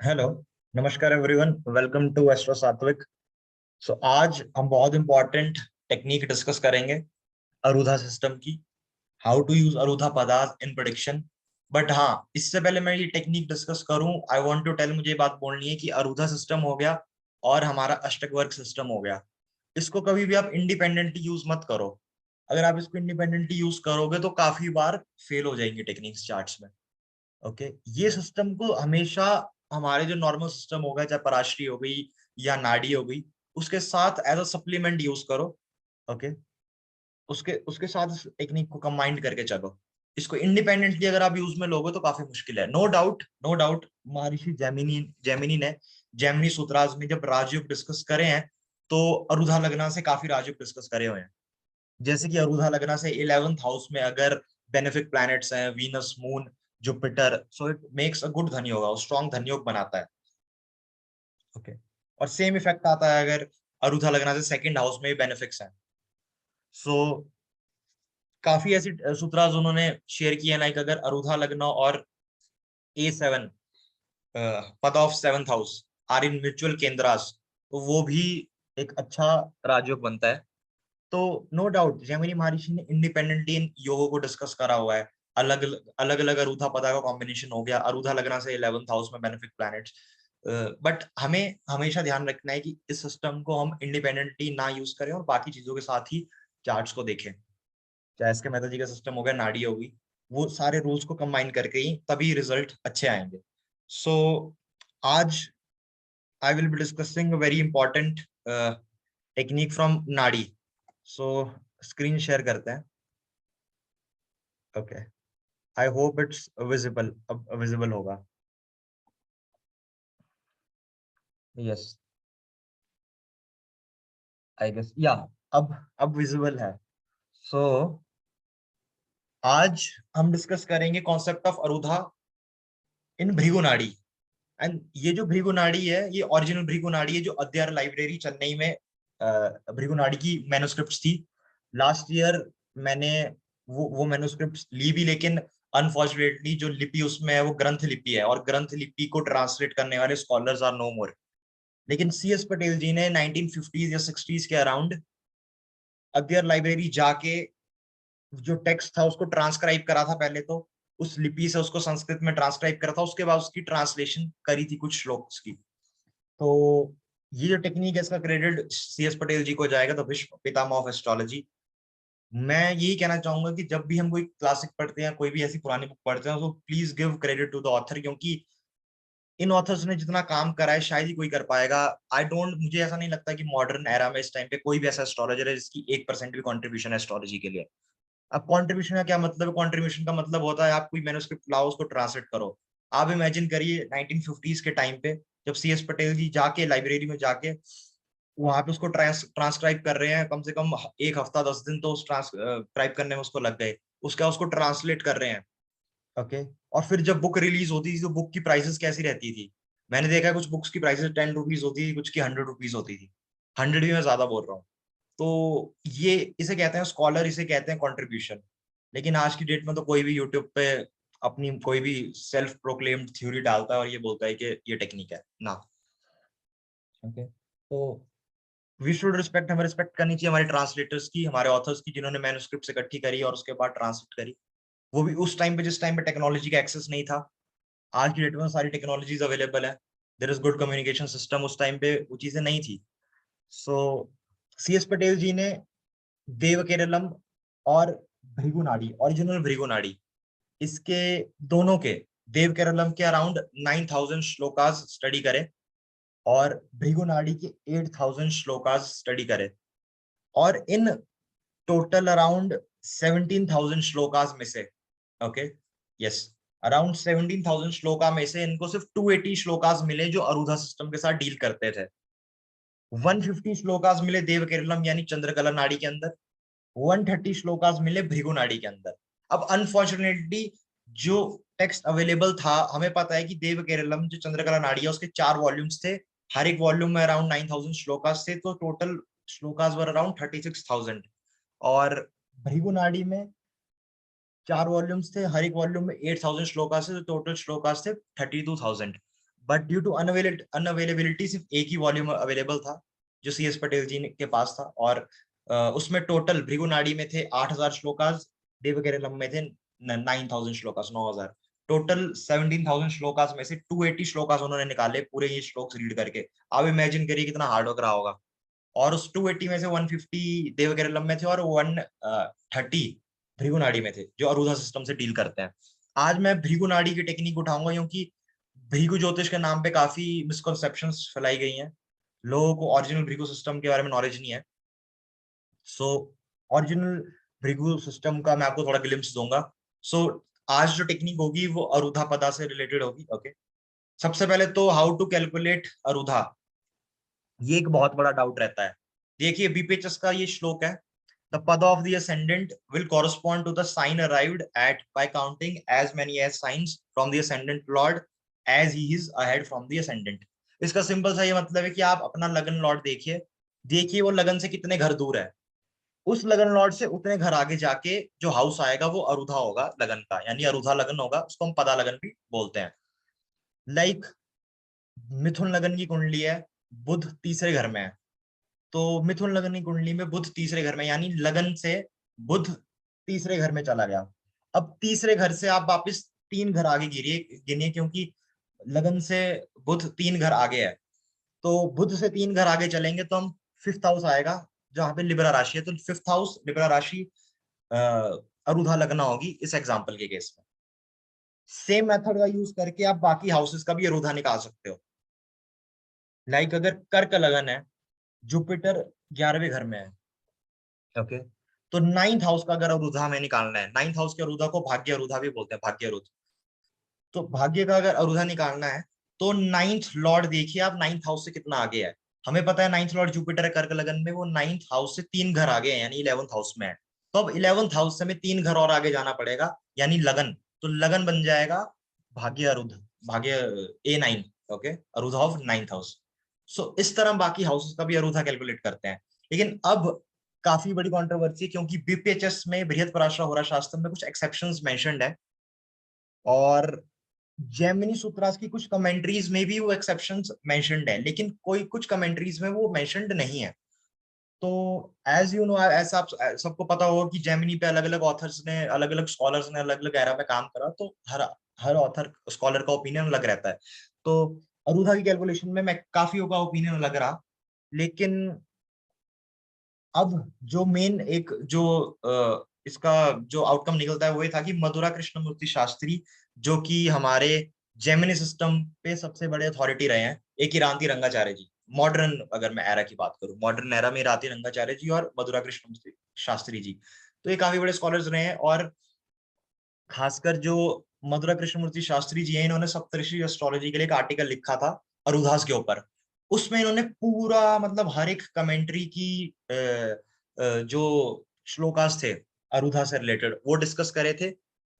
Hello, नमस्कार everyone, welcome to astro सात्विक। आज हम बहुत इंपॉर्टेंट टेक्निक डिस्कस करेंगे अरुधा सिस्टम की। हाउ टू यूज अरुधा पदार्थ इन प्रेडिक्शन। बट हाँ, इससे पहले मैं ये टेक्निक डिस्कस करूं, आई वांट टू टेल, मुझे ये बात बोलनी है कि अरुधा सिस्टम हो गया और हमारा अष्टक वर्ग सिस्टम हो गया। इसको कभी भी आप इंडिपेंडेंटली यूज मत करो। अगर आप इसको इंडिपेंडेंटली यूज करोगे तो काफी बार फेल हो जाएंगे टेक्निक्स चार्ट्स में। ओके, ये सिस्टम को हमेशा हमारे जो नॉर्मल सिस्टम होगा, चाहे पराशरी हो गई या नाड़ी हो गई, उसके साथ एज अ सप्लीमेंट यूज करो। ओके, उसके उसके साथ इस टेक्निक को कंबाइन करके चलो। इसको इंडिपेंडेंटली अगर आप यूज में लोगे तो काफी मुश्किल है। नो डाउट, नो डाउट, महर्षि जैमिनी जैमिनी ने जैमिनी सूत्राज में जब राजयोग डिस्कस करे हैं तो अरुधा लग्ना से काफी राजयोग डिस्कस करे हुए हैं। जैसे कि अरुधा लग्ना से 11th हाउस में अगर बेनिफिक प्लैनेट्स हैं, Venus, moon, Jupiter, so it makes a good धनी होगा, स्ट्रॉन्ग धनयोग बनाता है। ओके, और सेम इफेक्ट आता है अगर अरुधा लग्ना से सेकंड हाउस में भी बेनिफिक्स हैं। सो काफी ऐसी सूत्राज उन्होंने शेयर किए, लाइक अगर अरुधा लग्न और A7 पद of 7th house are in mutual केंद्रास, तो वो भी एक अच्छा राजयोग बनता है। तो नो डाउट जैमिनी महर्षि ने इंडिपेंडेंटली इन योगों को डिस्कस करा हुआ है। अलग अलग अलग अरुधा पदा का कॉम्बिनेशन हो गया, अरुधा लग्ना से 11th हाउस में बेनिफिक प्लैनेट्स। बट हमें हमेशा ध्यान रखना है कि इस सिस्टम को हम इंडिपेंडेंटली ना यूज करें और बाकी चीजों के साथ ही चार्ट्स को देखें। चाहे इसके मेहता जी का सिस्टम हो गया, नाड़ी होगी, वो सारे रूल्स को कंबाइन करके ही तभी रिजल्ट अच्छे आएंगे। सो आज I will be discussing very important technique from नाड़ी। सो स्क्रीन शेयर करते हैं। Okay, I hope it's visible, अब विजिबल होगा। यस, आई गेस या अब विजिबल है। सो आज हम डिस्कस करेंगे कॉन्सेप्ट ऑफ अरुधा इन भृगु नाड़ी। एंड ये जो भृगु नाड़ी है, ये ओरिजिनल भृगु नाड़ी है जो अद्यार लाइब्रेरी चेन्नई में भृगु नाड़ी की मैन्युस्क्रिप्ट्स थी। लास्ट ईयर मैंने वो मैन्युस्क्रिप्ट्स ली भी, लेकिन अनफॉर्चुनेटली जो लिपि उसमें है वो ग्रंथ लिपि है, और ग्रंथ लिपि को ट्रांसलेट करने वाले स्कॉलर्स आर नो मोर। लेकिन CS पटेल जी ने 1950s या 60s के अराउंड अगर लाइब्रेरी जाके जो टेक्स्ट था उसको ट्रांसक्राइब करा था। पहले तो उस लिपि से उसको संस्कृत में ट्रांसक्राइब करा था, उसके बाद उसकी ट्रांसलेशन करी थी कुछ श्लोक्स की। तो ये जो टेक्निक है, इसका क्रेडिट CS पटेल जी को जाएगा, द विश्व पितामह ऑफ एस्ट्रोलॉजी। मैं यही कहना चाहूंगा कि जब भी हम कोई क्लासिक पढ़ते हैं, कोई भी ऐसी पुरानी बुक पढ़ते हैं, तो please give credit to the author, क्योंकि इन ऑथर्स ने जितना काम करा है शायद ही कोई कर पाएगा। आई डोंट, मुझे ऐसा नहीं लगता कि मॉडर्न एरा में इस टाइम पे कोई भी ऐसा एस्ट्रोलॉजर है जिसकी 1% भी कंट्रीब्यूशन है एस्ट्रोलॉजी के लिए। अब कंट्रीब्यूशन का क्या मतलब है? कंट्रीब्यूशन का मतलब होता है आप कोई मैन्युस्क्रिप्ट लाओ, उसको ट्रांसलेट करो। आप इमेजिन करिए 1950s के टाइम पे जब CS पटेल जी जाके लाइब्रेरी में जाके वहां पे उसको ट्रांसक्राइब कर रहे हैं, कम से कम एक हफ्ता 10 दिन तो उस ट्रांसक्राइब करने में उसको लग गए। उसका उसको ट्रांसलेट कर रहे हैं। ओके, और फिर जब बुक रिलीज होती थी तो बुक की प्राइसेस कैसी रहती थी? मैंने देखा है कुछ बुक्स की प्राइसेस 10 रुपीज होती थी, कुछ की 100 रुपीज होती थी। 100 भी मैं ज्यादा बोल रहा हूँ। तो ये इसे कहते हैं स्कॉलर, इसे कहते हैं कंट्रीब्यूशन। लेकिन आज की डेट में तो कोई भी यूट्यूब पे अपनी कोई भी सेल्फ प्रोक्लेम्ड थ्योरी डालता है और ये बोलता है कि ये टेक्निक है ना। ओके, तो वी शुड रिस्पेक्ट, हमें रिस्पेक्ट करनी चाहिए हमारे ट्रांसलेटर्स की, हमारे ऑथर्स की, जिन्होंने मैन्युस्क्रिप्ट इकट्ठी करी और उसके बाद ट्रांसलेट करी। वो भी उस टाइम पे जिस टाइम पे टेक्नोलॉजी का एक्सेस नहीं था। आज की डेट में सारी टेक्नोलॉजीज अवेलेबल है, there is good communication system, उस टाइम पे वो चीजें नहीं थी। सो CS पटेल जी ने देव केरलम और भृगु नाड़ी, ओरिजिनल भृगु नाड़ी, इसके दोनों के, देव केरलम के अराउंड 9,000 श्लोकास स्टडी करे और भृगु नाड़ी के 8,000 श्लोकास स्टडी करे। और इन टोटल अराउंड 17,000 श्लोकास में से, ओके, यस, अराउंड 17,000 श्लोका में से इनको सिर्फ 280 श्लोकास मिले जो अरुधा सिस्टम के साथ डील करते थे। 150 श्लोकास मिले देव केरलम यानी चंद्रकला नाड़ी के अंदर, 130 श्लोकास मिले भृगु नाड़ी के अंदर। अब अनफॉर्चुनेटली जो टेक्स्ट अवेलेबल था, हमें पता है कि देव केरलम जो चंद्रकला नाड़ी है उसके 4 वॉल्यूम्स थे, हर एक वॉल्यूम में अराउंड 9,000 श्लोकास थे, तो टोटल श्लोकास वर अराउंड 36,000। और भृगु नाड़ी में 4 वॉल्यूम्स थे, हर एक वॉल्यूम में 8,000 श्लोकास थे, तो टोटल श्लोकास थे 32,000। बट ड्यू टू अनअवेलेबिलिटी सिर्फ एक ही वॉल्यूम अवेलेबल था जो CS पटेल जी के पास था, और उसमें टोटल भृगु नाड़ी में थे 8000 श्लोकास, देवकेरलम में थे 9000 श्लोकास, 9000। टोटल 17000 श्लोकास में से 280 श्लोकास उन्होंने निकाले पूरे ये श्लोक रीड करके। आप इमेजिन करिए कितना हार्ड वर्क रहा होगा। और उस 280 में से 150 देवकेरलम में थे और 130 भृगु नाड़ी में थे, जो अरुधा सिस्टम से डील करते हैं। आज मैं भृगु नाड़ी की टेक्निक उठाऊंगा क्योंकि भृगु ज्योतिष के नाम पे काफी मिसकॉन्सेप्शंस फैलाई गई हैं। लोगों को ओरिजिनल भृगु सिस्टम के बारे में नॉलेज नहीं है। सो ओरिजिनल भृगु सिस्टम का मैं आपको थोड़ा ग्लिम्स दूंगा। सो आज जो टेक्निक होगी वो अरुधा पदा से रिलेटेड होगी। ओके, सबसे पहले तो हाउ टू कैलकुलेट अरुधा, ये एक बहुत बड़ा डाउट रहता है। देखिए बीपीएचएस का ये श्लोक है, द पद of the ascendant will correspond to the sign arrived at by counting as many as signs from the ascendant lord as he is ahead from the ascendant। इसका सिंपल सा ये मतलब है कि आप अपना लगन लॉर्ड देखिए, देखिए वो लगन से कितने घर दूर है, उस लगन लॉर्ड से उतने घर आगे जाके जो हाउस आएगा वो अरुधा होगा लगन का, यानी अरुधा लगन होगा, उसको हम पदा लगन भी बोलते हैं। लाइक मिथुन लगन की कुंडली है, बुध तीसरे घर में है, तो मिथुन लगन की कुंडली में बुध तीसरे घर में, यानी लगन से बुध तीसरे घर में चला गया। अब तीसरे घर से आप वापिस 3 घर आगे गिनिए, क्योंकि लगन से बुध 3 घर आगे है, तो बुध से 3 घर आगे चलेंगे तो हम 5th हाउस आएगा जहां पे लिब्रा राशि है, तो 5th हाउस लिब्रा राशि अरुधा लगना होगी इस एग्जाम्पल के केस में। सेम मेथड का यूज करके आप बाकी हाउसेस का भी अरुधा निकाल सकते हो। लाइक अगर कर्क लगन है, जुपिटर 11वें घर में है, ओके, तो 9th हाउस का अगर अरुधा में निकालना है, 9th हाउस के अरुधा को भाग्य अरुधा भी बोलते हैं, भाग्य अरुध। तो भाग्य का अगर अरुधा निकालना है तो 9th लॉर्ड देखिए आप 9th हाउस से कितना आगे है। हमें पता है 9th लॉर्ड जुपिटर है कर्क लगन में, वो 9th हाउस से 3 घर आगे है, यानी 11th हाउस में है। तो अब 11th हाउस से हमें 3 घर और आगे जाना पड़ेगा, यानी लगन, तो लगन बन जाएगा भाग्य अरुध, भाग्य A9, ओके, अरुधा ऑफ 9th हाउस। सो इस तरह हम बाकी हाउसेस का भी अरुधा कैलकुलेट करते हैं। लेकिन अब काफी बड़ी कंट्रोवर्सी, क्योंकि बीपीएचएस में बृहत पराशर होरा शास्त्र में कुछ एक्सेप्शंस मेंशन्ड है, और जेमिनी सूत्रास की कुछ कमेंट्रीज में भी वो एक्सेप्शंस मेंशन्ड है, लेकिन कोई कुछ कमेंट्रीज में वो मेंशन्ड नहीं है। तो एज यू नो, ऐसा आप सबको पता होगा कि जेमिनी पे अलग अलग ऑथर्स ने, अलग अलग स्कॉलर्स ने अलग अलग एरा पे काम करा, तो हर हर ऑथर स्कॉलर का ओपिनियन अलग रहता है। तो अरुधा की कैलकुलेशन में मैं काफियों का ओपिनियन अलग रहा, लेकिन अब जो मेन एक जो इसका जो आउटकम निकलता है वो ये था कि मधुरा कृष्णमूर्ति शास्त्री, जो कि हमारे जेमिनी सिस्टम पे सबसे बड़े अथॉरिटी रहे हैं, एक इरांती रंगाचार्य जी, मॉडर्न अगर मैं एरा की बात करूं, मॉडर्न एरा में इरांती रंगाचार्य जी और मधुरा कृष्णमूर्ति शास्त्री जी, तो ये काफी बड़े स्कॉलर्स रहे हैं। और खासकर जो मधुरा कृष्णमूर्ति शास्त्री जी हैं, इन्होंने सप्तऋषि एस्ट्रोलॉजी के लिए एक आर्टिकल लिखा था अरुधास के ऊपर। उसमें इन्होंने पूरा मतलब हर एक कमेंट्री की जो श्लोकास थे अरुधा से रिलेटेड वो डिस्कस करे थे,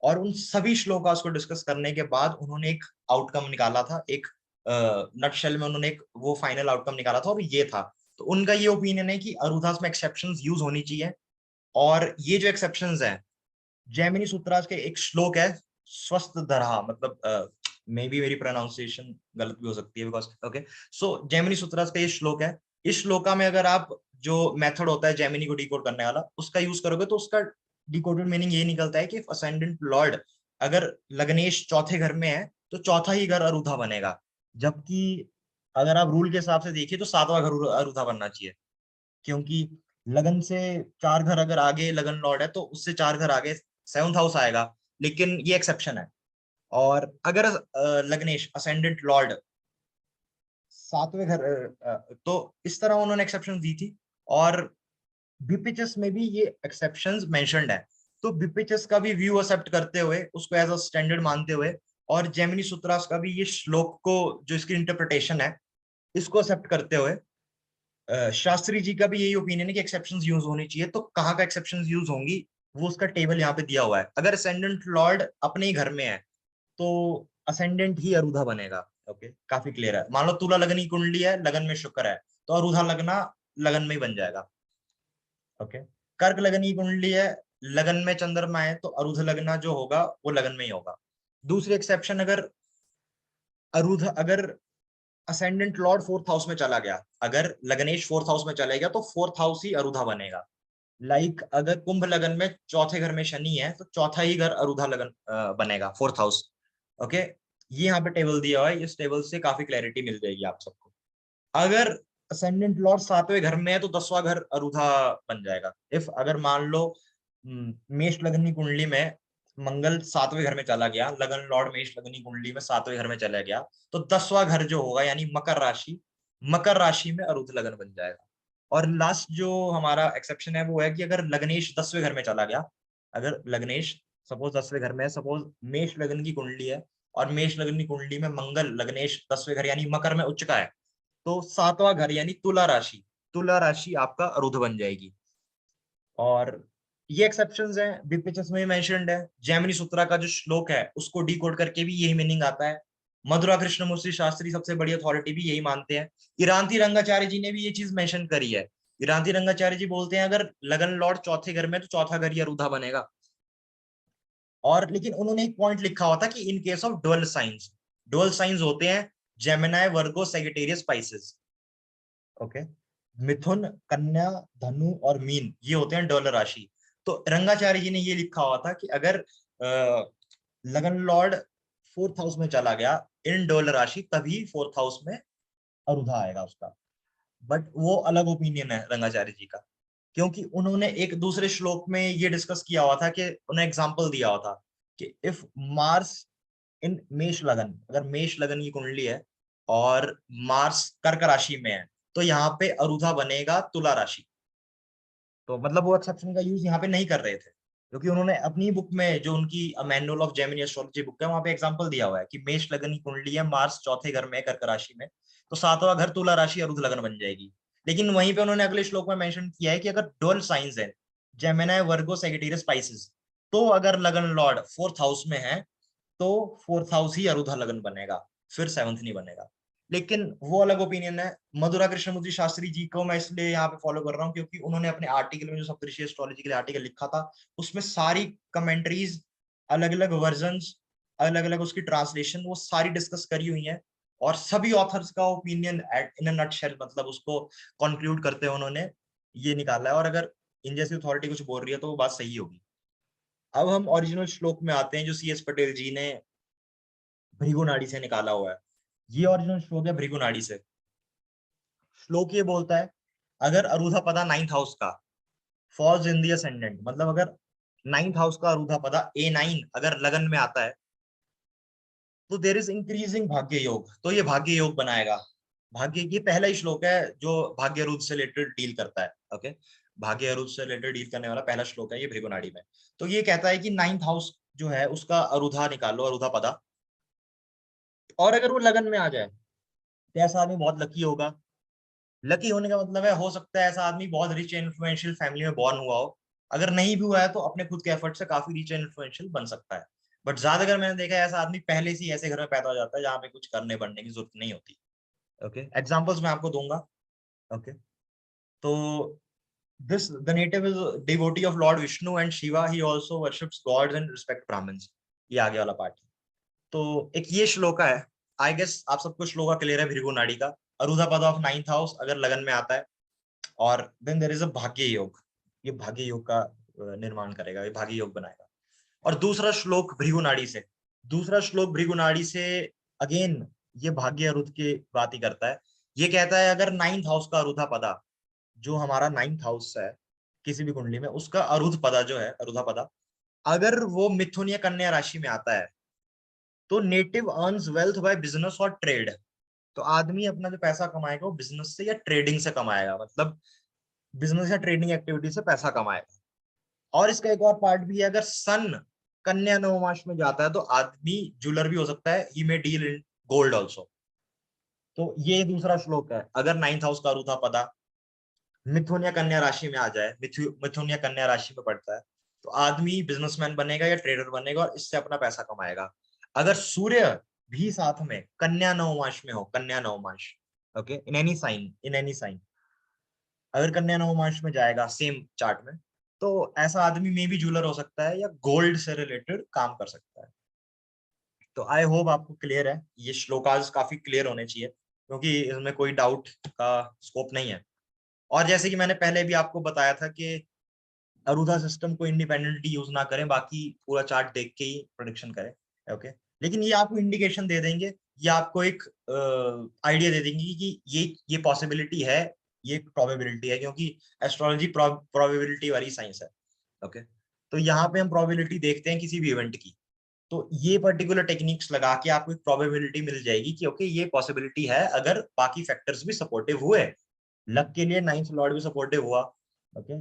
और उन सभी श्लोकास को डिस्कस करने के बाद उन्होंने एक आउटकम निकाला था, एक नटशेल में उन्होंने एक वो फाइनल आउटकम निकाला था, और ये था। तो उनका ये ओपिनियन है कि अरुधास में एक्सेप्शंस यूज होनी चाहिए, और ये जो एक्सेप्शंस हैं, जैमिनी सूत्रास के एक श्लोक है स्वस्थ धरा, मतलब मे बी मेरी प्रोनाउंसिएशन गलत भी हो सकती है, बिकॉज ओके, सो जैमिनी सूत्रास का ये श्लोक है। इस श्लोका में अगर आप जो मेथड होता है जैमिनी को डिकोड करने वाला उसका यूज करोगे, तो उसका डिकोडेड मीनिंग ये निकलता है कि असेंडेंट लॉर्ड अगर लग्नेश चौथे घर में है तो चौथा ही घर अरुधा बनेगा, जबकि अगर आप रूल के हिसाब से देखिए तो 7वां घर अरुधा बनना चाहिए, क्योंकि लगन से 4 घर अगर आगे लगन लॉर्ड है तो उससे 4 घर आगे 7th हाउस आएगा, लेकिन ये एक्सेप्शन है। और अगर लग्नेश असेंडेंट लॉर्ड 7वें घर तो इस तरह उन्होंने एक्सेप्शन दी थी, और बीपीएचएस में भी ये एक्सेप्शंस मेंशन्ड है। तो बीपीएचएस का भी व्यू एक्सेप्ट करते हुए, उसको एज अ स्टैंडर्ड मानते हुए, और जेमिनी सूत्रास का भी ये श्लोक को जो इसकी इंटरप्रिटेशन है इसको एक्सेप्ट करते हुए, शास्त्री जी का भी यही ओपिनियन है कि एक्सेप्शंस यूज होनी चाहिए। तो कहाँ का एक्सेप्शंस यूज होंगी वो उसका टेबल यहाँ पे दिया हुआ है। अगर असेंडेंट लॉर्ड अपने ही घर में है तो असेंडेंट ही अरुधा बनेगा। ओके, काफी क्लियर है। मान लो तुला लगन की कुंडली है, लगन में शुक्र है, तो अरुधा लगना लगन में ही बन जाएगा। ओके, कर्क लगन की कुंडली है, लगन में चंद्रमा है, तो अरुध लगना जो होगा वो लगन में ही होगा। दूसरी एक्सेप्शन, अगर अरुध अगर असेंडेंट लॉर्ड फोर्थ हाउस में चला गया, अगर लग्नेश फोर्थ हाउस में चला गया तो फोर्थ हाउस ही अरुधा बनेगा। लाइक अगर कुंभ लगन में चौथे घर में शनि है तो चौथा ही घर अरुधा लगन बनेगा, फोर्थ हाउस। ओके, ये यहाँ पे टेबल दिया हुआ है, इस टेबल से काफी क्लैरिटी मिल जाएगी आप सबको। अगर असेंडेंट लॉर्ड सातवें घर में है तो 10वां घर अरुधा बन जाएगा। इफ अगर मान लो मेष लगनी कुंडली में मंगल सातवें घर में चला गया, लगन लॉर्ड मेष लगनी कुंडली में सातवें घर में चला गया, तो 10वां घर जो होगा यानी मकर राशि, मकर राशि में अरुध लगन बन जाएगा। और लास्ट जो हमारा एक्सेप्शन है वो है कि अगर लग्नेश 10वें घर में चला गया, अगर लग्नेश सपोज 10वें घर में है, सपोज मेष लगन की कुंडली है और मेष लगन की कुंडली में मंगल लग्नेश 10वें घर यानी मकर में उच्च का है, तो सातवां घर यानी तुला राशि, तुला राशि आपका अरुध बन जाएगी। और ये एक्सेप्शंस हैं, बिग पिक्चर्स में मेंशन्ड है। जैमिनी सूत्रा का जो श्लोक है उसको डिकोड करके भी यही मीनिंग आता है। मधुरा कृष्णमूर्ति शास्त्री सबसे बड़ी अथॉरिटी भी यही मानते हैं। इरांती रंगाचार्य जी ने भी ये चीज मेंशन करी है। इरांती रंगाचार्य जी बोलते हैं अगर लगन लॉर्ड चौथे घर में तो चौथा घर ही अरुधा बनेगा। और लेकिन उन्होंने एक पॉइंट लिखा हुआ था कि in case of dual science होते हैं जेमिनाई वर्गो सेगिटेरियस स्पाइसेस। ओके, मिथुन कन्या धनु और मीन ये होते हैं डुअल राशि। तो रंगाचार्य जी ने ये लिखा हुआ था कि अगर लगन लॉर्ड फोर्थ हाउस में चला गया इन डुअल राशि तभी फोर्थ हाउस में अरुधा आएगा उसका। बट वो अलग ओपिनियन है रंगाचार्य जी का, क्योंकि उन्होंने एक दूसरे श्लोक में ये डिस्कस किया हुआ था कि उन्हें एग्जांपल दिया हुआ था कि इफ मार्स इन मेष लगन, अगर मेष लगन की कुंडली है और मार्स कर्क राशि में है तो यहाँ पे अरुधा बनेगा तुला राशि। तो मतलब वो एक्सेप्शन का यूज यहाँ पे नहीं कर रहे थे, क्योंकि उन्होंने अपनी बुक में जो उनकी manual of Gemini astrology book है वहां पे एग्जांपल दिया हुआ है कि मेष लगन की कुंडली है, मार्स चौथे घर में कर्क राशि में, तो सातवां घर तुला राशि अरुध लगन बन जाएगी। लेकिन वहीं पे उन्होंने अगले श्लोक में मेंशन किया है कि अगर डुअल साइंस है जेमिनी वर्गो सेगिटेरियस स्पाइसेस, तो अगर लगन लॉर्ड फोर्थ हाउस में है तो फोर्थ हाउस ही अरुधा लगन बनेगा, फिर सेवंथ नहीं बनेगा। लेकिन वो अलग ओपिनियन है। मधुरा कृष्णमूर्ति शास्त्री जी को मैं इसलिए यहाँ पे फॉलो कर रहा हूँ क्योंकि उन्होंने अपने आर्टिकल में जो सप्तऋषि एस्ट्रोलॉजी के लिए आर्टिकल लिखा था उसमें सारी कमेंट्रीज, अलग अलग वर्जन, अलग अलग उसकी ट्रांसलेशन वो सारी डिस्कस करी हुई है। और सभी ऑथर्स का ओपिनियन इन अ नटशेल मतलब उसको कंक्लूड करते हुए उन्होंने ये निकाला है। और अगर इन जैसी अथॉरिटी कुछ बोल रही है तो वो बात सही होगी। अब हम ओरिजिनल श्लोक में आते हैं जो CS पटेल जी ने भृगु नाड़ी से निकाला हुआ है। ये ओरिजिनल श्लोक है भृगु नाड़ी से। श्लोक ये बोलता है अगर अरुधा पदा नाइन्थ हाउस का फॉल्स इन दी असेंडेंट, मतलब अगर नाइन्थ हाउस का अरुधा पदा A9 अगर लगन में आता है तो देर इज इंक्रीजिंग भाग्य योग, तो ये भाग्य योग बनाएगा। भाग्य, ये पहला ही श्लोक है जो भाग्य रूप से रिलेटेड डील करता है। ओके, भाग्य रूप से रिलेटेड डील करने वाला पहला श्लोक है ये भृगु नाड़ी में। तो ये कहता है कि नाइन्थ हाउस जो है उसका अरुधा निकालो, अरुधा पदा, और अगर वो लगन में आ जाए तो ऐसा आदमी बहुत लकी होगा। लकी होने का मतलब है हो सकता है ऐसा आदमी बहुत रिच एंड इन्फ्लुएंशियल फैमिली में बॉर्न हुआ हो, अगर नहीं भी हुआ है तो अपने खुद के एफर्ट से काफी रिच एंड इन्फ्लुएंशियल बन सकता है। बट ज्यादातर मैंने देखा है ऐसा आदमी पहले से ही ऐसे घर में पैदा हो जाता है जहाँ पे कुछ करने बढ़ने की जरूरत नहीं होती। ओके, एग्जाम्पल्स मैं आपको दूंगा। ओके, तो this the native is a devotee of Lord Vishnu and Shiva. He also worships gods and respect Brahmins. ये आगे वाला पार्ट है। तो एक ये श्लोका है, आई गेस आप सबको श्लोका क्लियर है भृगु नाड़ी का। अरुधा पद ऑफ नाइन्थ हाउस अगर लगन में आता है और देन देयर इज अ भाग्य योग, ये भाग्य योग का निर्माण करेगा, ये भाग्य योग बनाएगा। और दूसरा श्लोक भृगु नाड़ी से, दूसरा श्लोक भृगु नाड़ी से अगेन ये भाग्य अरुध की बात ही करता है। ये कहता है अगर नाइन्थ हाउस का अरुधा पदा, जो हमारा नाइन्थ हाउस है किसी भी कुंडली में, उसका अरुध पदा जो है अरुधा पदा, अगर वो मिथुन या कन्या राशि में आता है तो native earns wealth by business और ट्रेड। तो आदमी अपना जो पैसा कमाएगा वो बिजनेस से या ट्रेडिंग से कमाएगा, मतलब बिजनेस या ट्रेडिंग एक्टिविटी से पैसा कमाएगा। और इसका एक और पार्ट भी है, अगर सन कन्या नवमाश में जाता है तो आदमी ज्वेलर भी हो सकता है, ही मे डील इन गोल्ड ऑल्सो। तो ये दूसरा श्लोक है, अगर नाइन्थ हाउस का अरुधा पदा मिथुन या कन्या राशि में आ जाए, मिथुन या कन्या राशि में पड़ता है, तो आदमी बिजनेसमैन बनेगा या ट्रेडर बनेगा और इससे अपना पैसा कमाएगा। अगर सूर्य भी साथ में कन्या नवमाश में हो, कन्या नवमाश, ओके, इन एनी साइन अगर कन्या नवमाश में जाएगा सेम चार्ट में, तो ऐसा आदमी में भी ज्वेलर हो सकता है या गोल्ड से रिलेटेड काम कर सकता है। तो आई होप आपको क्लियर है, ये श्लोकाज काफी क्लियर होने चाहिए। क्योंकि इसमें कोई डाउट का स्कोप नहीं है। और जैसे कि मैंने पहले भी आपको बताया था कि अरुधा सिस्टम को इंडिपेंडेंटली यूज ना करें, बाकी पूरा चार्ट देख के ही प्रोडिक्शन करें। ओके, लेकिन ये आपको इंडिकेशन दे देंगे, ये आपको एक आइडिया दे देंगे कि ये पॉसिबिलिटी है, ये प्रोबेबिलिटी है, क्योंकि एस्ट्रोलॉजी प्रोबेबिलिटी वाली साइंस है। ओके, तो यहाँ पे हम प्रोबेबिलिटी देखते हैं किसी भी इवेंट की, तो ये पर्टिकुलर टेक्निक्स लगा के आपको एक प्रोबेबिलिटी मिल जाएगी कि ओके ये पॉसिबिलिटी है अगर बाकी फैक्टर्स भी सपोर्टिव हुए। लक के लिए नाइन्थ लॉर्ड भी सपोर्टिव हुआ। ओके,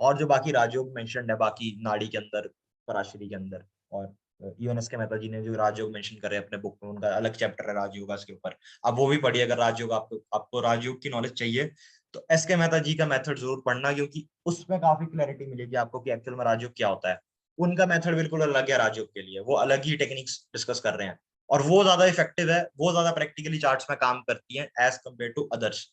और जो बाकी राजयोग मेंशन्ड है बाकी नाड़ी के अंदर, पराशरी के अंदर, और यूएनएस के मेहता जी ने जो राजयोग मेंशन करे अपने बुक में, उनका अलग चैप्टर है राजयोग के ऊपर, अब वो भी पढ़िए अगर राजयोग आपको राजयोग की नॉलेज चाहिए तो एस के मेहता जी का मेथड जरूर पढ़ना, क्योंकि उसमें काफी क्लैरिटी मिलेगी आपको कि एक्चुअल में राजयोग क्या होता है। उनका मेथड बिल्कुल अलग है राजयोग के लिए, वो अलग ही टेक्निक्स डिस्कस कर रहे हैं, और वो ज्यादा इफेक्टिव है, वो ज्यादा प्रैक्टिकली चार्ट्स में काम करती है एज कम्पेयर टू अदर्स।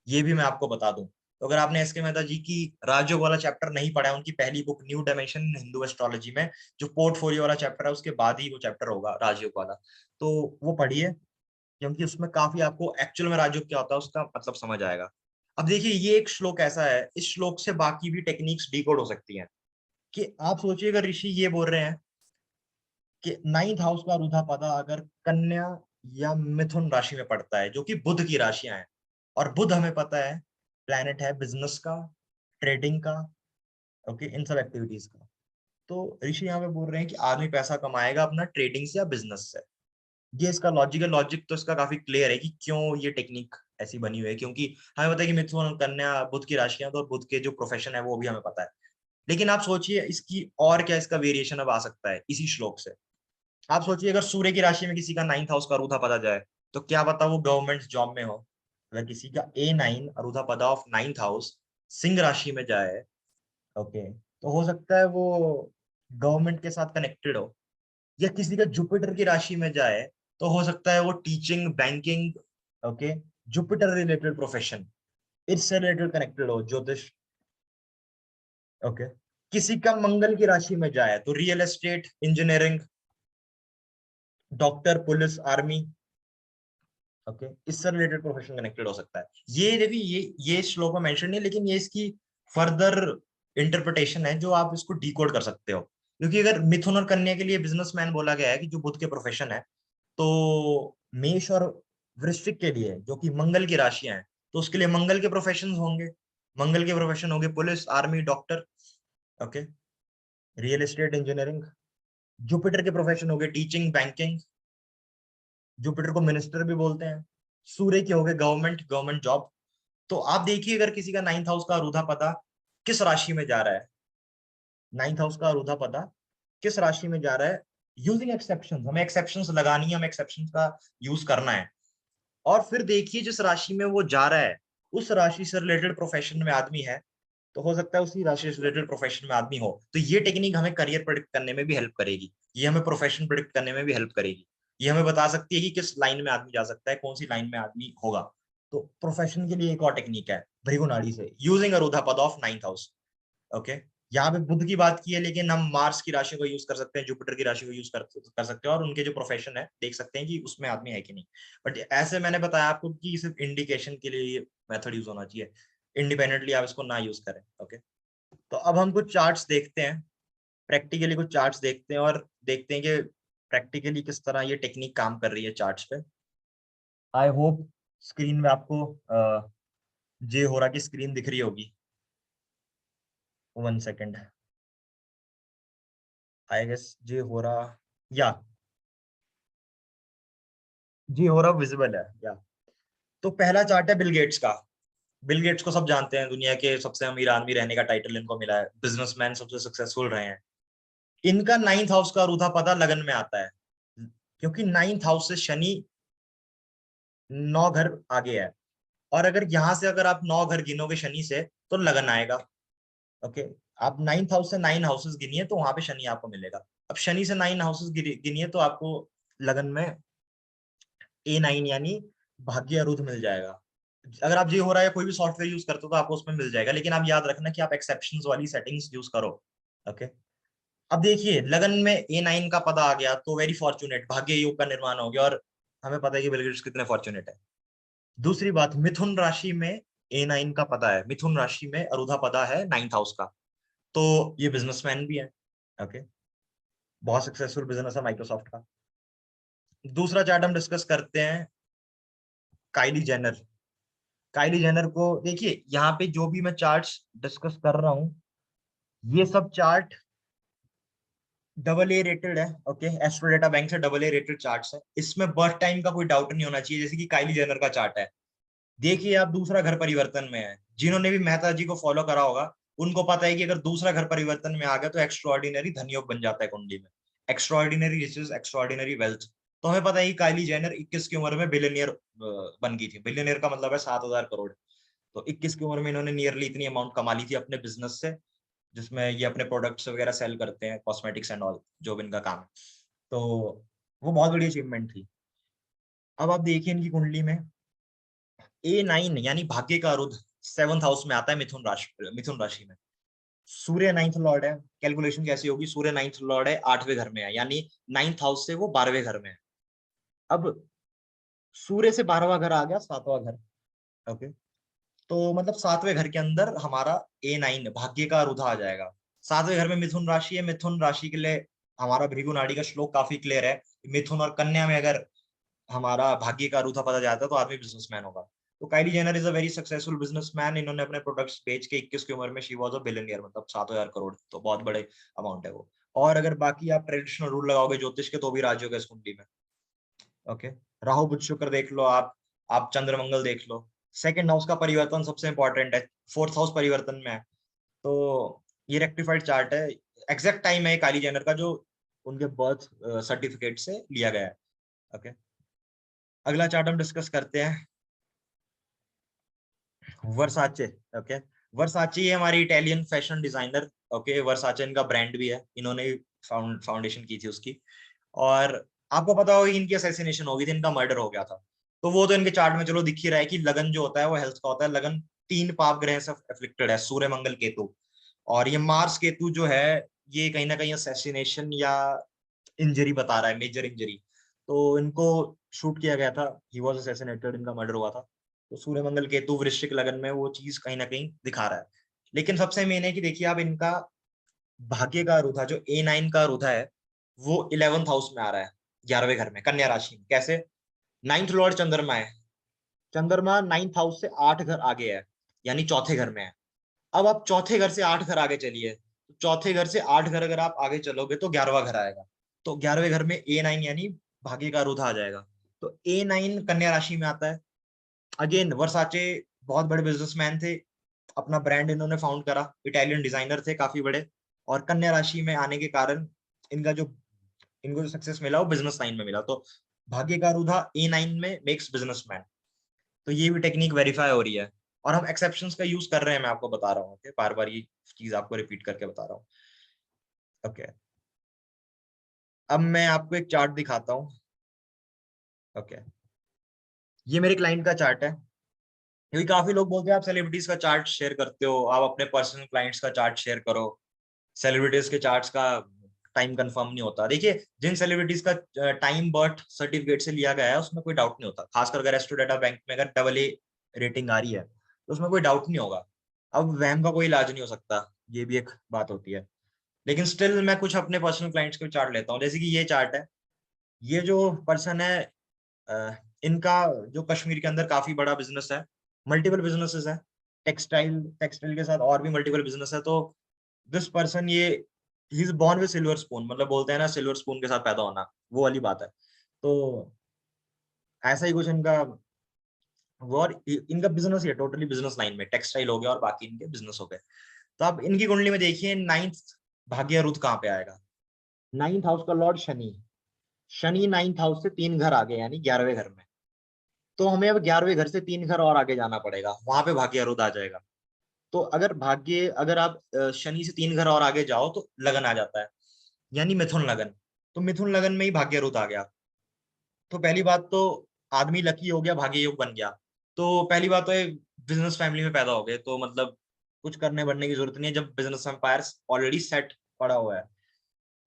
ये भी मैं आपको बता दूं, तो अगर आपने एस के मेहता जी की राजयोग वाला चैप्टर नहीं पढ़ा है, उनकी पहली book new dimension Hindu astrology में जो पोर्टफोलियो वाला चैप्टर है उसके बाद ही वो चैप्टर होगा राजयोग वाला, तो वो पढ़िए, क्योंकि उसमें काफी आपको एक्चुअल में राजयोग क्या होता है उसका मतलब समझ आएगा। अब देखिए ये एक श्लोक ऐसा है, इस श्लोक से बाकी भी टेक्निक्स डिकोड हो सकती हैं। कि आप सोचिए अगर ऋषि ये बोल रहे हैं कि नाइन्थ हाउस का रुधा पदा अगर कन्या या मिथुन राशि में पड़ता है, जो कि बुध की राशियां हैं, और बुध हमें पता है प्लैनेट है बिजनेस का, ट्रेडिंग का, ओके, इन सब एक्टिविटीज का। तो ऋषि यहाँ पे बोल रहे हैं कि आदमी पैसा कमाएगा अपना ट्रेडिंग से या बिजनेस से। ये इसका लॉजिक तो इसका काफी क्लियर है कि क्यों ये टेक्निक ऐसी बनी हुई है, क्योंकि हमें पता है कि मिथुन और कन्या बुध की राशियां, तो बुध के जो प्रोफेशन है वो भी हमें पता है। लेकिन आप सोचिए इसकी और क्या इसका वेरिएशन अब आ सकता है इसी श्लोक से। आप सोचिए अगर सूर्य की राशि में किसी का नाइन्थ हाउस का अरूधा पदा जाए, तो क्या पता वो गवर्नमेंट जॉब में हो। अगर किसी का A9 अरूधा पदा ऑफ नाइन्थ हाउस सिंह राशि में जाए, ओके, तो हो सकता है वो गवर्नमेंट के साथ कनेक्टेड हो। या किसी का जुपिटर की राशि में जाए, तो हो सकता है वो teaching, banking, okay, Jupiter related profession, इससे रिलेटेड कनेक्टेड हो, ज्योतिष। ओके, किसी का मंगल की राशि में जाए तो real estate, engineering, doctor, police, army, okay, इससे रिलेटेड प्रोफेशन कनेक्टेड हो सकता है। ये देखिए ये श्लोक में मेंशन नहीं है, लेकिन ये इसकी फर्दर इंटरप्रिटेशन है जो आप इसको डिकोड कर सकते हो। क्योंकि अगर मिथुन और कन्या के लिए बिजनेसमैन बोला गया है कि जो बुध के प्रोफेशन है, तो मेष और वृश्चिक के लिए जो कि मंगल की राशियां हैं, तो उसके लिए मंगल के प्रोफेशन होंगे। मंगल के प्रोफेशन होंगे police, army, doctor, okay, real estate, engineering. Jupiter के प्रोफेशन हो गए टीचिंग, बैंकिंग, जुपिटर को मिनिस्टर भी बोलते हैं। सूर्य के हो गए गवर्नमेंट जॉब। तो आप देखिए अगर किसी का नाइन्थ हाउस का अरूधा पदा किस राशि में जा रहा है, नाइन्थ हाउस का अरूधा पदा किस राशि में जा रहा है, यूजिंग एक्सेप्शन, हमें एक्सेप्शंस लगानी है, हमें एक्सेप्शंस का यूज करना है। और फिर देखिए जिस राशि में वो जा रहा है उस राशि से रिलेटेड प्रोफेशन में आदमी है, तो हो सकता है उसी राशि से रिलेटेड प्रोफेशन में आदमी हो, तो ये टेक्निक हमें करियर प्रेडिक्ट करने में भी हेल्प करेगी, ये हमें प्रोफेशन प्रेडिक्ट करने में भी हेल्प करेगी। ये हमें बता सकती है कि किस लाइन में आदमी जा सकता है, कौन सी लाइन में आदमी होगा। तो प्रोफेशन के लिए एक और टेक्निक है भृगु नाड़ी से, यूजिंग अरूधा पद ऑफ नाइन्थ हाउस। ओके, यहाँ पे बुध की बात की है, लेकिन हम मार्स की राशि को यूज कर सकते हैं, जुपिटर की राशि को यूज कर सकते हैं, और उनके जो प्रोफेशन है देख सकते हैं कि उसमें आदमी है कि नहीं। बट ऐसे मैंने बताया आपको कि सिर्फ इंडिकेशन के लिए ये मेथड यूज होना चाहिए, इंडिपेंडेंटली आप इसको ना यूज करें। ओके, तो अब हम कुछ चार्ट्स देखते हैं, प्रैक्टिकली कुछ चार्ट्स देखते हैं और देखते हैं कि प्रैक्टिकली किस तरह ये टेक्निक काम कर रही है चार्ट्स पे। आई होप स्क्रीन में आपको जे हो रहा की स्क्रीन दिख रही होगी। 1 सेकेंड, आई गेस जे हो रहा, या जी हो रहा विजिबल है या। तो पहला चार्ट है बिल गेट्स का। बिल गेट्स को सब जानते हैं, दुनिया के सबसे अमीर आदमी रहने का टाइटल इनको मिला है, बिजनेसमैन, सबसे सक्सेसफुल रहे हैं। इनका नाइन्थ हाउस का रूधा पता लगन में आता है, क्योंकि नाइन्थ हाउस से शनि 9 घर आगे है, और अगर यहां से अगर आप 9 घर गिनोगे शनि से तो लगन आएगा। ओके, आप नाइन्थ हाउस से 9 हाउसेस गिनिए तो वहां पे शनि आपको मिलेगा। अब शनि से 9 हाउसेस गिनिए तो आपको लगन में A9 यानी भाग्य अरुध मिल जाएगा। अगर आप जी हो रहा है कोई भी सॉफ्टवेयर यूज करते हो तो आपको उसमें मिल जाएगा, लेकिन आप याद रखना कि आप एक्सेप्शंस वाली सेटिंग्स यूज करो। ओके, अब देखिए लगन में A9 का पता आ गया तो वेरी फॉर्चुनेट, भाग्य योग का निर्माण हो गया, और हमें पता है कि बिल गेट्स कितने फॉर्चुनेट है। दूसरी बात, मिथुन राशि में A9 का पदा है, मिथुन राशि में अरुधा पदा है 9th हाउस का, तो ये बिजनेसमैन भी है। ओके, बहुत सक्सेसफुल बिजनेस है माइक्रोसॉफ्ट का। दूसरा चार्ट हम डिस्कस करते हैं, काइली जेनर। काइली जेनर को देखिए, यहाँ पे जो भी मैं चार्ट्स डिस्कस कर रहा हूँ, ये सब चार्ट AA रेटेड है। ओके, एस्ट्रो डेटा बैंक से AA रेटेड चार्ट्स है, इसमें बर्थ टाइम का कोई डाउट नहीं होना चाहिए। जैसे कि काइली जेनर का चार्ट है, देखिए आप दूसरा घर परिवर्तन में है, जिन्होंने भी मेहता जी को फॉलो करा होगा उनको पता है कि अगर दूसरा घर परिवर्तन में आ गया तो एक्स्ट्रॉर्डिनरी धनयोग बन जाता है कुंडली में, एक्स्ट्रॉर्डिनरी रिचेस, एक्स्ट्रॉर्डिनरी वेल्थ। तो हमें पता है कि काइली जेनर 21 की उम्र में बिलियनियर बन गई थी। बिलियनियर का मतलब है 7,000 करोड़। तो 21 की उम्र में इन्होंने नियरली इतनी अमाउंट कमा ली थी अपने बिजनेस से, जिसमें ये अपने प्रोडक्ट्स वगैरह सेल करते हैं, कॉस्मेटिक्स एंड ऑल, जो भी इनका काम है। तो वो बहुत बड़ी अचीवमेंट थी। अब आप देखिए इनकी कुंडली में A9 यानी भाग्य का रुद्र 7th हाउस में आता है, मिथुन राशि में। सूर्य 9th लॉर्ड है। कैलकुलेशन कैसी होगी, सूर्य 9th लॉर्ड है, 8वें घर में है, यानी 9th हाउस से वो 12वें घर में है। अब सूर्य से 12वां घर आ गया 7वां घर। ओके, तो मतलब 7वें घर के अंदर हमारा A9 भाग्य का रुद्र आ जाएगा। 7वें घर में मिथुन राशि है, मिथुन राशि के लिए हमारा भृगु नाड़ी का श्लोक काफी क्लियर है। मिथुन और कन्या में अगर हमारा भाग्य का रूठा पता जाता है तो आदमी बिजनेसमैन होगा। तो Kylie Jenner is a very successful businessman. इन्होंने अपने प्रोडक्ट्स बेच के 21 की उम्र में शी वाज अ बिलियनियर, मतलब 7,000 करोड़, तो बहुत बड़े अमाउंट है वो। और अगर बाकी आप ट्रेडिशनल रूल लगाओगे ज्योतिष के तो भी राज होगा इस कुंडली में। ओके, राहु बुध शुक्र देख लो आप चंद्र मंगल देख लो। सेकंड हाउस का परिवर्तन सबसे इंपॉर्टेंट है, 4th हाउस परिवर्तन में है। तो ये रेक्टिफाइड चार्ट है, एग्जैक्ट टाइम है काइली जेनर का जो उनके बर्थ सर्टिफिकेट से लिया गया है। ओके, अगला चार्ट हम डिस्कस करते हैं, वर्साचे। ओके, वर्साचे हमारी इटालियन फैशन डिजाइनर। ओके, वर्साचे इनका ब्रांड भी है, इन्होंने फाउंडेशन की थी उसकी। और आपको पता होगा इनकी असैसिनेशन हो गई थी, इनका मर्डर हो गया था। तो वो तो इनके चार्ट में चलो दिख ही रहा है कि लगन जो होता है वो हेल्थ का होता है। लगन 3 पाप ग्रह से अफ्लिक्टेड है, सूर्य मंगल केतु। और ये मार्स केतु जो है, ये कहीं ना कहीं असैसिनेशन या इंजरी बता रहा है, मेजर इंजरी। तो इनको शूट किया गया था, ही वाज असैसिनेटेड, इनका मर्डर हुआ था। तो सूर्य मंगल केतु वृश्चिक लगन में वो चीज कहीं ना कहीं दिखा रहा है। लेकिन सबसे मेन है कि देखिए आप इनका भाग्य का रुधा जो A9 का रुधा है, वो 11th हाउस में आ रहा है, 11वें घर में, कन्या राशि में। कैसे? 9th लॉर्ड चंद्रमा है, चंद्रमा 9th हाउस से 8 घर आगे है, यानी चौथे घर में है। अब आप चौथे घर से 8 घर आगे चलिए, तो चौथे घर से 8 घर अगर आप आगे चलोगे तो 11वां घर आएगा। तो 11वें घर में A9 यानी भाग्य का रुधा आ जाएगा। तो A9 कन्या राशि में आता है। अगेन वर्साचे बहुत बड़े बिजनेसमैन थे, अपना ब्रांड इन्होंने फाउंड करा, इटालियन डिजाइनर थे काफी बड़े। और कन्या राशि में आने के कारण इनका जो इनको जो सक्सेस मिला वो बिजनेस लाइन में मिला। तो भाग्य का रुधा A9 में मेक्स बिजनेसमैन। तो ये भी टेक्निक वेरीफाई हो रही है, और हम एक्सेप्शंस का यूज कर रहे हैं, मैं आपको बता रहा हूँ। ओके, बार बार ये चीज आपको रिपीट करके बता रहा हूँ। ओके, अब मैं आपको एक चार्ट दिखाता हूँ। ओके, ये मेरे क्लाइंट का चार्ट है। क्योंकि काफी लोग बोलते हैं आप सेलिब्रिटीज का चार्ट शेयर करते हो, आप अपने पर्सनल क्लाइंट्स का चार्ट शेयर करो, सेलिब्रिटीज के चार्ट्स का टाइम कंफर्म नहीं होता। देखिए, जिन सेलिब्रिटीज का टाइम बर्थ सर्टिफिकेट से लिया गया है उसमें कोई डाउट नहीं होता, खासकर अगर एस्ट्रो डेटा बैंक में अगर AA रेटिंग आ रही है तो उसमें कोई डाउट नहीं होगा। अब वहम का कोई इलाज नहीं हो सकता, ये भी एक बात होती है। लेकिन स्टिल मैं कुछ अपने पर्सनल क्लाइंट्स के चार्ट लेता हूँ। जैसे कि ये चार्ट है, ये जो पर्सन है, इनका जो कश्मीर के अंदर काफी बड़ा बिजनेस है, मल्टीपल बिजनेसेस है, टेक्सटाइल टेक्सटाइल के साथ और भी मल्टीपल बिजनेस है। तो दिस पर्सन ये he is born with silver spoon, मतलब बोलते हैं ना सिल्वर स्पून के साथ पैदा होना, वो वाली बात है। तो ऐसा ही कुछ इनका, वो और इनका बिजनेस ही है, टोटली बिजनेस लाइन में टेक्सटाइल हो गया और बाकी इनके बिजनेस हो गए। तो आप इनकी कुंडली में देखिए 9th भाग्य रुध कहाँ पे आएगा। 9th हाउस का Lord Shani, Shani 9th house से 3 घर आगे यानी 11वें घर में। तो हमें अब 11वें घर से 3 घर और आगे जाना पड़ेगा, वहां पे भाग्य रुध आ जाएगा। तो अगर आप शनि से 3 घर और आगे जाओ तो लगन आ जाता है, यानी मिथुन लगन। तो मिथुन लगन में ही भाग्य रुध आ गया। तो पहली बात तो आदमी लकी हो गया, भाग्य योग बन गया। तो पहली बात तो एक बिजनेस फैमिली में पैदा हो गए, तो मतलब कुछ करने बढ़ने की जरूरत नहीं है जब बिजनेस एम्पायर ऑलरेडी सेट पड़ा हुआ है।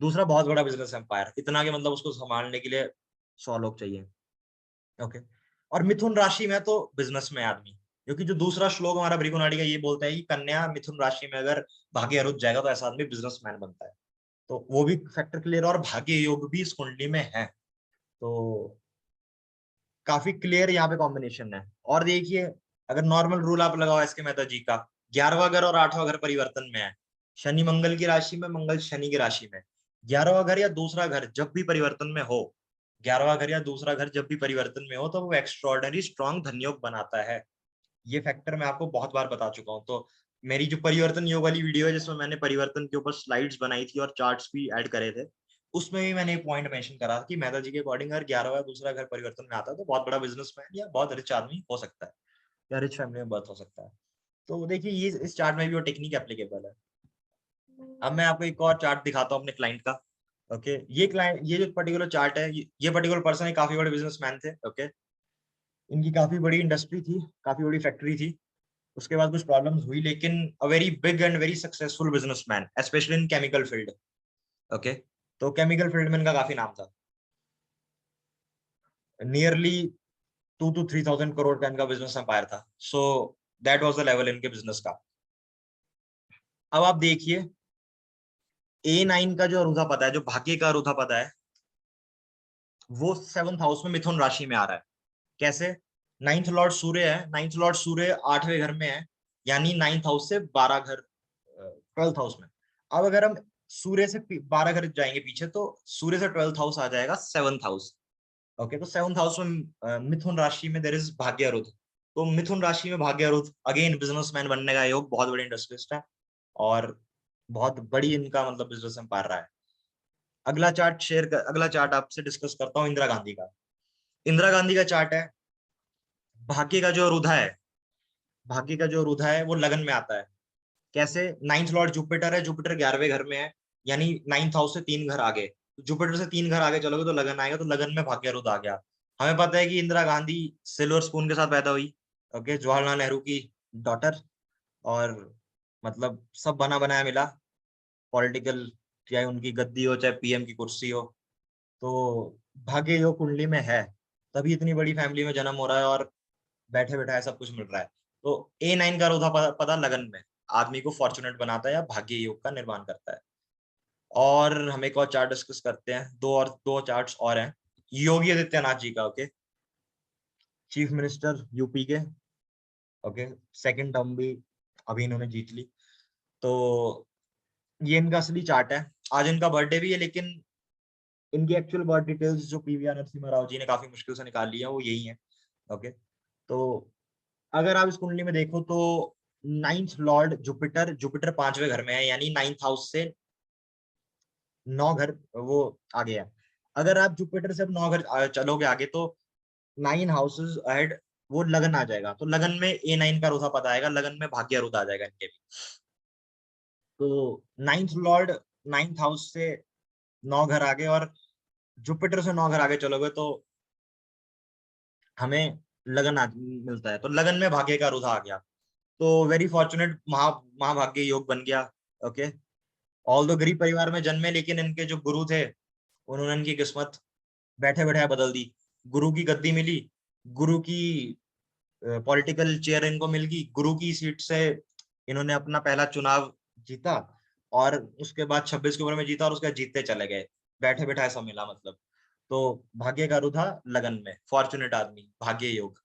दूसरा, बहुत बड़ा बिजनेस एम्पायर, इतना कि मतलब उसको संभालने के लिए 100 लोग चाहिए। ओके, और मिथुन राशि में तो बिजनेस में आदमी, क्योंकि जो दूसरा श्लोक हमारा भृगु नाड़ी का ये बोलता है कि कन्या मिथुन राशि में अगर भाग्य रुच जाएगा तो ऐसा आदमी बिजनेसमैन बनता है। तो वो भी फैक्टर क्लियर, और भाग्य योग भी इस कुंडली में है। तो काफी क्लियर यहाँ पे कॉम्बिनेशन है। और देखिए, अगर नॉर्मल रूल आप लगाओ एस के मेहता जी का, 11वां घर और 8वां घर परिवर्तन में है, शनि मंगल की राशि में, मंगल शनि की राशि में, 11वां घर या दूसरा घर जब भी परिवर्तन में हो, 11वां घर या दूसरा घर जब भी परिवर्तन में हो, तो वो एक्स्ट्रॉर्डनरी स्ट्रॉन्ग धनयोग बनाता है। ये फैक्टर मैं आपको बहुत बार बता चुका हूँ। तो मेरी जो परिवर्तन योग वाली वीडियो है, जिसमें मैंने परिवर्तन के ऊपर स्लाइड्स बनाई थी और चार्ट्स भी ऐड करे थे, उसमें भी मैंने एक पॉइंट मेंशन करा कि मेहता जी के अकॉर्डिंग अगर 11वां दूसरा घर परिवर्तन में आता है तो बहुत बड़ा बिजनेसमैन या बहुत रिच आदमी हो सकता है, या रिच फैमिली में बर्थ हो सकता है। तो देखिए, ये इस चार्ट में भी वो टेक्निक एप्लीकेबल है। अब मैं आपको एक और चार्ट दिखाता हूँ अपने क्लाइंट का। ओके, ये क्लाइंट, ये जो पर्टिकुलर चार्ट है, ये पर्टिकुलर पर्सन काफी बड़े बिजनेसमैन थे। ओके, इनकी काफी बड़ी इंडस्ट्री थी, काफी बड़ी फैक्ट्री थी। उसके बाद कुछ प्रॉब्लम्स हुई, लेकिन a very big and very successful businessman, specially in chemical field. Okay, तो केमिकल फील्ड में इनका काफी नाम था। नियरली 2 to 3 thousand करोड़ का इनका बिजनेस एम्पायर था। So that was the level इनके बिजनेस का। अब आप देखिए, A9 का जो अरुधा पता है, जो भाग्य का अरुधा पता है, वो 7th हाउस में मिथुन राशि में आ रहा है। कैसे? नाइन्थ लॉर्ड सूर्य है, नाइन्थ लॉर्ड सूर्य 8वें घर में है, यानी 9th हाउस से 12 घर 12th हाउस में। अब अगर हम सूर्य से 12 घर जाएंगे पीछे, तो सूर्य से 12th हाउस आ जाएगा 7th हाउस। ओके, तो 7th हाउस में मिथुन राशि में देयर इज भाग्य रुद्र। तो मिथुन राशि में भाग्य रुद्र, अगेन बिजनेसमैन बनने का योग, बहुत बड़े इंडस्ट्रियलिस्ट है और बहुत बड़ी इनका मतलब बिजनेस एम्पायर रहा है। अगला चार्ट आपसे डिस्कस करता हूँ इंदिरा गांधी का। इंदिरा गांधी का चार्ट है। भाग्य का जो रुधा है, भाग्य का जो रुधा है वो लगन में आता है। कैसे? नाइन्थ लॉर्ड जुपिटर है, जुपिटर 11वें घर में है, यानी 9th हाउस से 3 घर आगे, जुपिटर से 3 घर आगे चलोगे तो लगन आएगा, तो लगन में भाग्य रुद्र आ गया। हमें पता है कि इंदिरा गांधी सिल्वर स्पून के साथ पैदा हुई। ओके, जवाहरलाल नेहरू की डॉटर, और मतलब सब बना बनाया मिला पॉलिटिकल, चाहे उनकी गद्दी हो चाहे पीएम की कुर्सी हो। तो भाग्य योग कुंडली में है, तभी इतनी बड़ी फैमिली में जन्म हो रहा है और बैठे बैठा है सब कुछ मिल रहा है। तो A9 का रोधा पता लगन में आदमी को फॉर्चुनेट बनाता है या भाग्य योग का निर्माण करता है। और हम एक और चार्ट डिस्कस करते हैं, दो चार्ट्स और हैं योगी आदित्यनाथ जी का। ओके, चीफ मिनिस्टर यूपी के। ओके, सेकंड टर्म भी अभी इन्होंने जीत ली। तो ये इनका असली चार्ट है। आज इनका बर्थडे भी है, लेकिन इनकी एक्चुअल बर्थ डिटेल्स जो पीवीआर नरसिम्हा राव जी ने काफी मुश्किल से निकाल ली है, वो यही है। ओके, तो अगर आप इस कुंडली में देखो तो नाइन्थ लॉर्ड जुपिटर, जुपिटर 5वें घर में है, यानी 9th हाउस से 9 घर वो आगे है। अगर आप जुपिटर से अब 9 घर चलोगे आगे, तो 9 हाउसेस अहेड वो लगन आ जाएगा। तो लगन में A9 का रुधा पता आएगा, लगन में भाग्य रुधा आ जाएगा इनके भी। तो नाइन्थ लॉर्ड 9th हाउस से 9 घर आगे, और जुपिटर से 9 घर आगे चलोगे तो हमें मिलता है। तो लगन में भाग्य का रुधा आ गया, तो वेरी फॉर्चुनेट, महाभाग्य योग बन गया। ओके, ऑल दो गरीब परिवार में जन्मे, लेकिन इनके जो गुरु थे उन्होंने इनकी किस्मत बैठे बैठे बदल दी। गुरु की गद्दी मिली, गुरु की पॉलिटिकल चेयर इनको मिल गई, गुरु की सीट से इन्होंने अपना पहला चुनाव जीता, और उसके बाद 26 की उम्र में जीता, और उसके बाद जीतते चले गए, बैठे बैठे ऐसा मिला मतलब। तो भाग्य का रुधा लगन में, फॉर्चुनेट आदमी, भाग्य योग।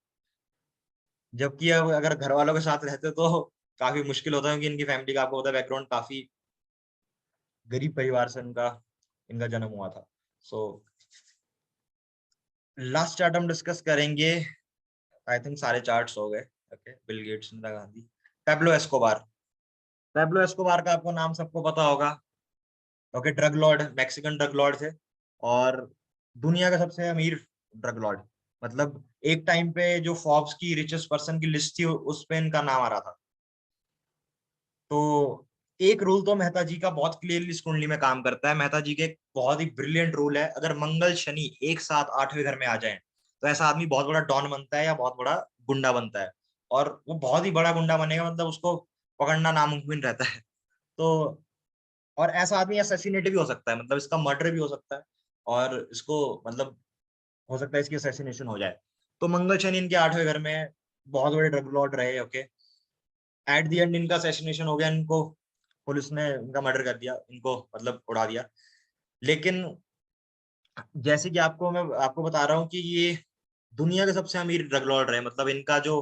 जबकि अब अगर घर वालों के साथ रहते तो काफी मुश्किल होता है, क्योंकि इनकी फैमिली का आपको पता है बैकग्राउंड काफी गरीब परिवार से इनका इनका जन्म हुआ था। सो लास्ट चार्ट हम डिस्कस करेंगे, आई थिंक सारे चार्ट्स हो गए। Okay, Bill Gates, Indira Gandhi, Pablo Escobar. Pablo Escobar का आपको नाम सबको पता होगा। Okay, drug Lord, Mexican drug Lord थे, और दुनिया का सबसे अमीर ड्रग लॉर्ड। मतलब एक टाइम पे जो फोर्ब्स की रिचेस्ट पर्सन की लिस्ट थी, उस पे इनका नाम आ रहा था। तो एक रूल तो मेहता जी का बहुत क्लियरली इस कुंडली में काम करता है। मेहता जी के एक बहुत ही ब्रिलियंट रूल है, अगर मंगल शनि एक साथ 8वें घर में आ जाए, तो ऐसा आदमी बहुत बड़ा डॉन बनता है या बहुत बड़ा गुंडा बनता है। और वो बहुत ही बड़ा गुंडा बनेगा, मतलब उसको पकड़ना नामुमकिन रहता है। तो और ऐसा आदमी असैसिनेट भी हो सकता है, मतलब इसका मर्डर भी हो सकता है, और इसको मतलब हो सकता है इसकी असैसिनेशन हो जाए। तो मंगल शनि इनके 8वें घर में, बहुत बड़े ड्रग लॉर्ड रहे। ओके, एट द एंड इनका असैसिनेशन हो गया, इनको पुलिस ने इनका मर्डर कर दिया, इनको मतलब उड़ा दिया। लेकिन जैसे कि मैं आपको बता रहा हूँ कि ये दुनिया के सबसे अमीर ड्रग लॉर्ड रहे, मतलब इनका जो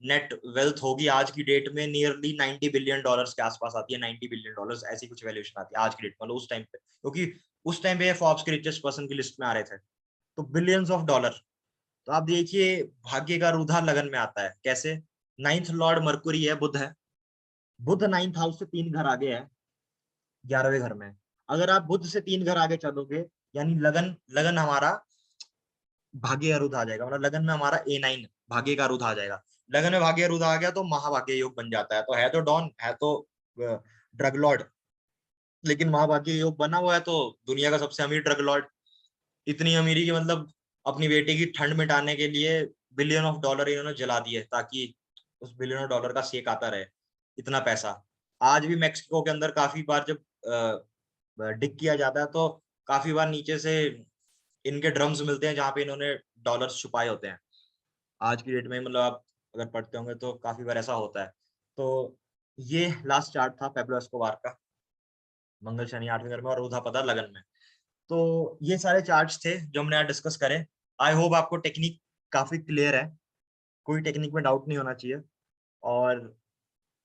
नेट वेल्थ होगी आज की डेट में नियरली 90 बिलियन डॉलर्स के आसपास आती है। 90 बिलियन डॉलर्स ऐसी कुछ वैल्यूएशन आती है आज की डेट में, मतलब उस टाइम पे, क्योंकि उस टाइम पे फोर्ब्स के रिचेस्ट पर्सन की लिस्ट में आ रहे थे, तो बिलियंस ऑफ डॉलर। तो आप देखिए भाग्य का रुझा लगन में आता है कैसे। नाइन्थ लॉर्ड मरकुरी है, बुध है। बुध 9th हाउस से 3 घर आगे है, 11वें घर में। अगर आप बुध से 3 घर आगे चलोगे, यानी लगन लगन हमारा भाग्य का रुद्र आ जाएगा, मतलब लगन में हमारा A9 भाग्य का रुद्र आ जाएगा। लगन में भाग्य रुद्र आ गया तो महाभाग्य योग बन जाता है। तो है तो डॉन, है तो ड्रग लॉर्ड, लेकिन महाभाग्य योग बना हुआ है तो दुनिया का सबसे अमीर ड्रग लॉर्ड। इतनी अमीरी की मतलब अपनी बेटी की ठंड मिटाने के लिए बिलियन ऑफ डॉलर इन्होंने जला दिए, ताकि उस बिलियन ऑफ डॉलर का सेक आता रहे। इतना पैसा आज भी मैक्सिको के अंदर काफी बार जब डिग किया जाता है तो काफी बार नीचे से इनके ड्रम्स मिलते हैं जहाँ पे इन्होंने डॉलर्स छुपाए होते हैं। आज की डेट में मतलब आप अगर पढ़ते होंगे तो काफी बार ऐसा होता है। तो ये लास्ट चार्ट था पेब्लो एस्कोबार का, मंगल शनि 8वें घर में और ऊर्ध्वा पदा लगन में। तो ये सारे चार्ट्स थे जो हमने आज डिस्कस करे। आई होप आपको टेक्निक काफी क्लियर है, कोई टेक्निक में डाउट नहीं होना चाहिए। और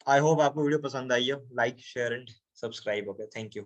आई होप आपको वीडियो पसंद आई हो। Like share and subscribe. Okay, thank you.